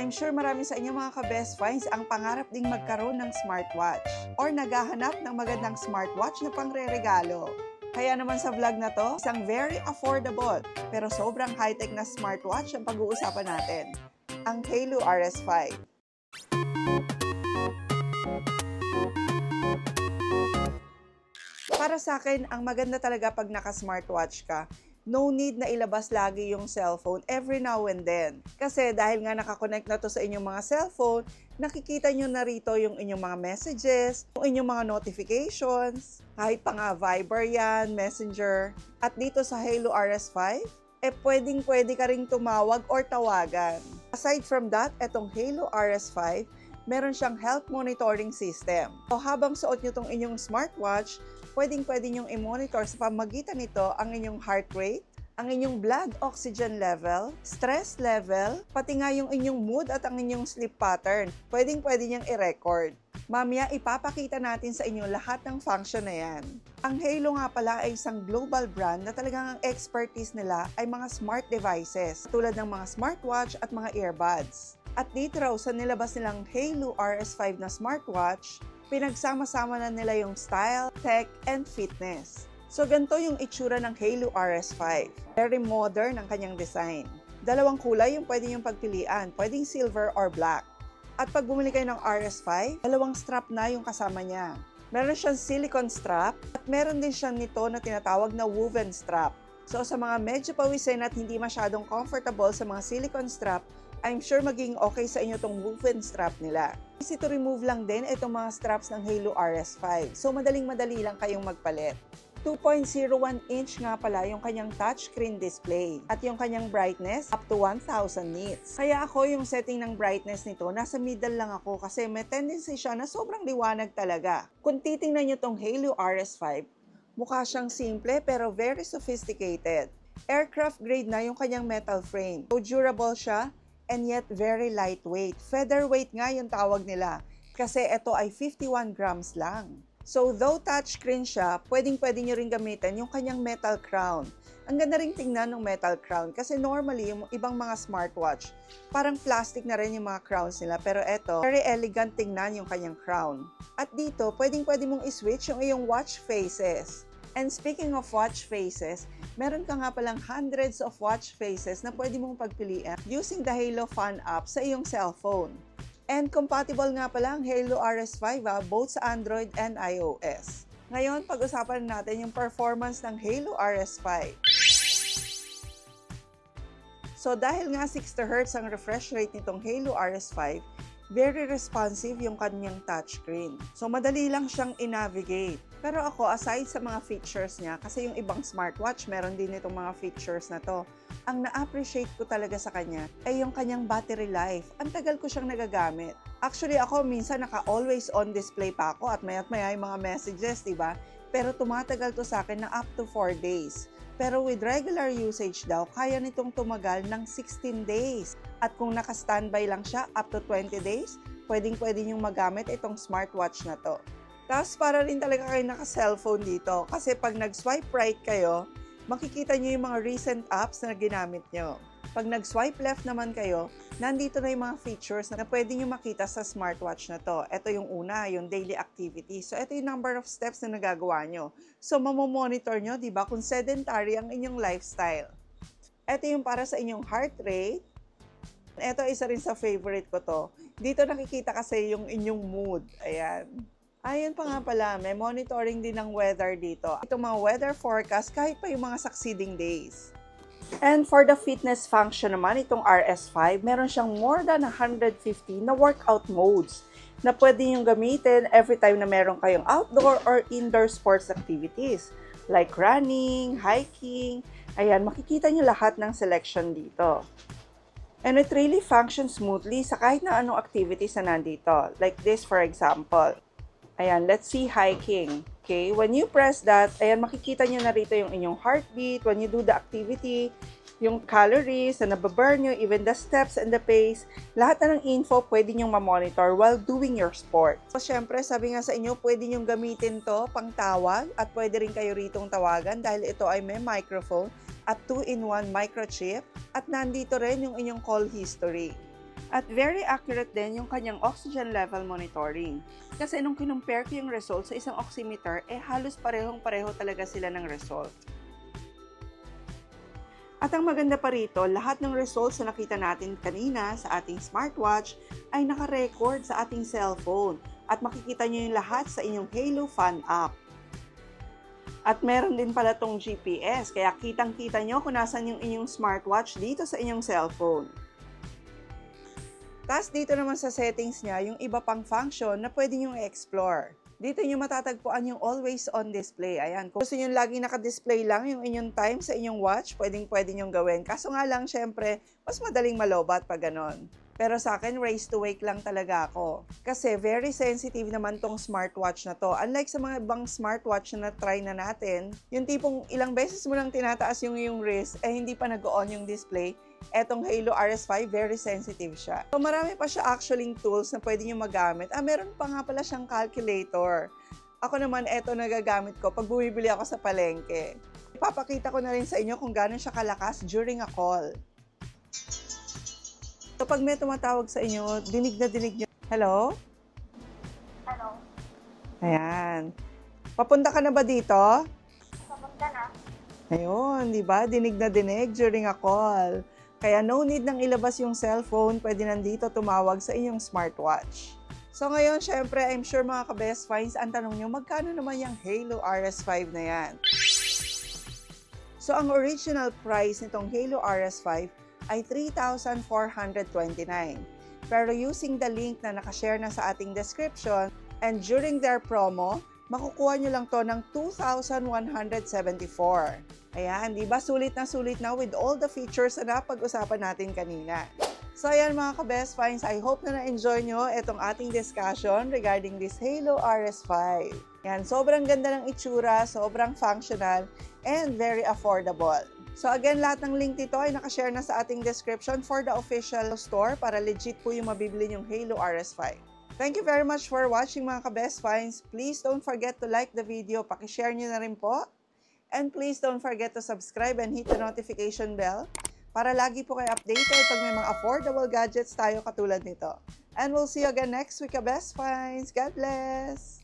I'm sure marami sa inyo mga ka-best finds ang pangarap ding magkaroon ng smartwatch or naghahanap ng magandang smartwatch na pangre-regalo. Kaya naman sa vlog na to, isang very affordable pero sobrang high-tech na smartwatch ang pag-uusapan natin, ang Halo RS5. Para sa akin, ang maganda talaga pag naka-smartwatch ka, no need na ilabas lagi yung cellphone every now and then. Kasi dahil nga nakakonect na to sa inyong mga cellphone, nakikita nyo na rito yung inyong mga messages, yung inyong mga notifications, kahit pa nga Viber yan, Messenger. At dito sa Halo RS5, pwedeng-pwede ka ring tumawag or tawagan. Aside from that, etong Halo RS5, meron siyang health monitoring system. So habang suot nyo tong inyong smartwatch, pwedeng-pwede nyong i-monitor sa pamagitan nito ang inyong heart rate, ang inyong blood oxygen level, stress level, pati nga yung inyong mood at ang inyong sleep pattern. Pwedeng-pwede nyang i-record. Mamaya, ipapakita natin sa inyo lahat ng function na yan. Ang Halo nga pala ay isang global brand na talagang ang expertise nila ay mga smart devices, tulad ng mga smartwatch at mga earbuds. At dito raw sa nilabas nilang Halo RS5 na smartwatch, pinagsama-sama na nila yung style, tech, and fitness. So ganito yung itsura ng Halo RS5. Very modern ang kanyang design. Dalawang kulay yung pwede yung pagpilian, pwedeng silver or black. At pag bumili kayo ng RS5, dalawang strap na yung kasama niya. Meron siyang silicone strap at meron din siyang nito na tinatawag na woven strap. So sa mga medyo pawisin at hindi masyadong comfortable sa mga silicone strap, I'm sure maging okay sa inyo tong woven strap nila. Easy to remove lang din itong mga straps ng Halo RS5. So madaling-madali lang kayong magpalit. 2.01 inch nga pala yung kanyang touchscreen display at yung kanyang brightness up to 1000 nits. Kaya ako yung setting ng brightness nito, nasa middle lang ako kasi may tendency siya na sobrang liwanag talaga. Kung titingnan nyo tong Halo RS5, mukha siyang simple pero very sophisticated. Aircraft grade na yung kanyang metal frame. So durable siya and yet very lightweight. Featherweight nga yung tawag nila kasi ito ay 51 grams lang. So though touchscreen siya, pwedeng-pwede nyo rin gamitin yung kanyang metal crown. Ang ganda ring tingnan ng metal crown kasi normally yung ibang mga smartwatch, parang plastic na rin yung mga crowns nila. Pero ito, very elegant tingnan yung kanyang crown. At dito, pwedeng-pwede mong i-switch yung iyong watch faces. And speaking of watch faces, meron ka nga palang hundreds of watch faces na pwede mong pagpiliin using the Halo Fun app sa iyong cellphone. And compatible nga pala ang Halo RS5 both sa Android and iOS. Ngayon, pag-usapan natin yung performance ng Halo RS5. So dahil nga 60Hz ang refresh rate nitong Halo RS5, very responsive yung kanyang touchscreen. So madali lang siyang i-navigate. Pero ako, aside sa mga features niya, kasi yung ibang smartwatch, meron din itong mga features na to. Ang na-appreciate ko talaga sa kanya ay yung kanyang battery life. Ang tagal ko siyang nagagamit. Actually, ako minsan naka-always on display pa ako at maya't-maya yung mga messages, diba? Pero tumatagal to sa akin na up to 4 days. Pero with regular usage daw, kaya nitong tumagal ng 16 days. At kung naka-standby lang siya up to 20 days, pwedeng-pwede niyong magamit itong smartwatch na to. Tapos para rin talaga kayo naka-cellphone dito kasi pag nag-swipe right kayo, makikita nyo yung mga recent apps na ginamit nyo. Pag nag-swipe left naman kayo, nandito na yung mga features na pwede nyo makita sa smartwatch na to. Ito yung una, yung daily activity. So ito yung number of steps na nagagawa nyo. So mamomonitor nyo, di ba, kung sedentary ang inyong lifestyle. Ito yung para sa inyong heart rate. Ito isa rin sa favorite ko to. Dito nakikita kasi yung inyong mood. Ayan. Ayun pa nga pala, may monitoring din ng weather dito. Itong mga weather forecast kahit pa yung mga succeeding days. And for the fitness function naman, itong RS5, meron siyang more than 150 na workout modes na pwede nyo gamitin every time na meron kayong outdoor or indoor sports activities like running, hiking. Ayan, makikita nyo lahat ng selection dito. And it really functions smoothly sa kahit na anong activities na nandito. Like this, for example. Ayan, let's see hiking. Okay, when you press that, ayan, makikita nyo na rito yung inyong heartbeat, when you do the activity, yung calories na nababurn nyo, even the steps and the pace, lahat na ng info pwede nyong ma-monitor while doing your sport. So, syempre, sabi nga sa inyo, pwede nyong gamitin to pang tawag at pwede rin kayo ritong tawagan dahil ito ay may microphone at 2-in-1 microchip at nandito rin yung inyong call history. At very accurate din yung kanyang oxygen level monitoring. Kasi nung kinumpare ko yung result sa isang oximeter, halos parehong-pareho talaga sila ng result. At ang maganda pa rito, lahat ng results na nakita natin kanina sa ating smartwatch ay naka-record sa ating cellphone. At makikita nyo yung lahat sa inyong Halo Fan app. At meron din pala tong GPS, kaya kitang-kita nyo kung nasan yung inyong smartwatch dito sa inyong cellphone. Tapos dito naman sa settings niya, yung iba pang function na pwede nyo i-explore. Dito nyo matatagpuan yung always on display. Ayan, kung gusto nyo laging naka-display lang yung inyong time sa inyong watch, pwede nyo gawin. Kaso nga lang, syempre, mas madaling malobat pag ganon. Pero sa akin, raise to wake lang talaga ako. Kasi very sensitive naman tong smartwatch na to. Unlike sa mga ibang smartwatch na try na natin, yung tipong ilang beses mo lang tinataas yung iyong wrist, hindi pa nag-on yung display. Etong Halo RS5, very sensitive siya. So marami pa siya actually tools na pwede nyo magamit. Meron pa nga pala siyang calculator. Ako naman, eto nagagamit ko pag bumibili ako sa palengke. Ipapakita ko na rin sa inyo kung gaano siya kalakas during a call. So pag may tumatawag sa inyo, dinig na dinig nyo. Hello? Hello? Ayan. Papunta ka na ba dito? Papunta na. Ayun, di ba? Dinig na dinig during a call. Kaya no need nang ilabas yung cellphone, pwede nandito tumawag sa inyong smartwatch. So ngayon, syempre, I'm sure mga ka-best finds, ang tanong nyo, magkano naman yung Halo RS5 na yan? So ang original price nitong Halo RS5 ay 3,429. Pero using the link na nakashare na sa ating description, and during their promo, makukuha nyo lang to ng 2,174. Ayan, di ba? Sulit na with all the features na napag-usapan natin kanina. So ayan mga ka-best finds, I hope na na-enjoy nyo itong ating discussion regarding this Halo RS5. Yan, sobrang ganda ng itsura, sobrang functional, and very affordable. So again, lahat ng link dito ay nakashare na sa ating description for the official store para legit po yung mabibili yung Halo RS5. Thank you very much for watching mga ka-best finds. Please don't forget to like the video, pakishare nyo na rin po. And please don't forget to subscribe and hit the notification bell para lagi po kayo updated pag may mga affordable gadgets tayo katulad nito. And we'll see you again next week, ka-best finds. God bless!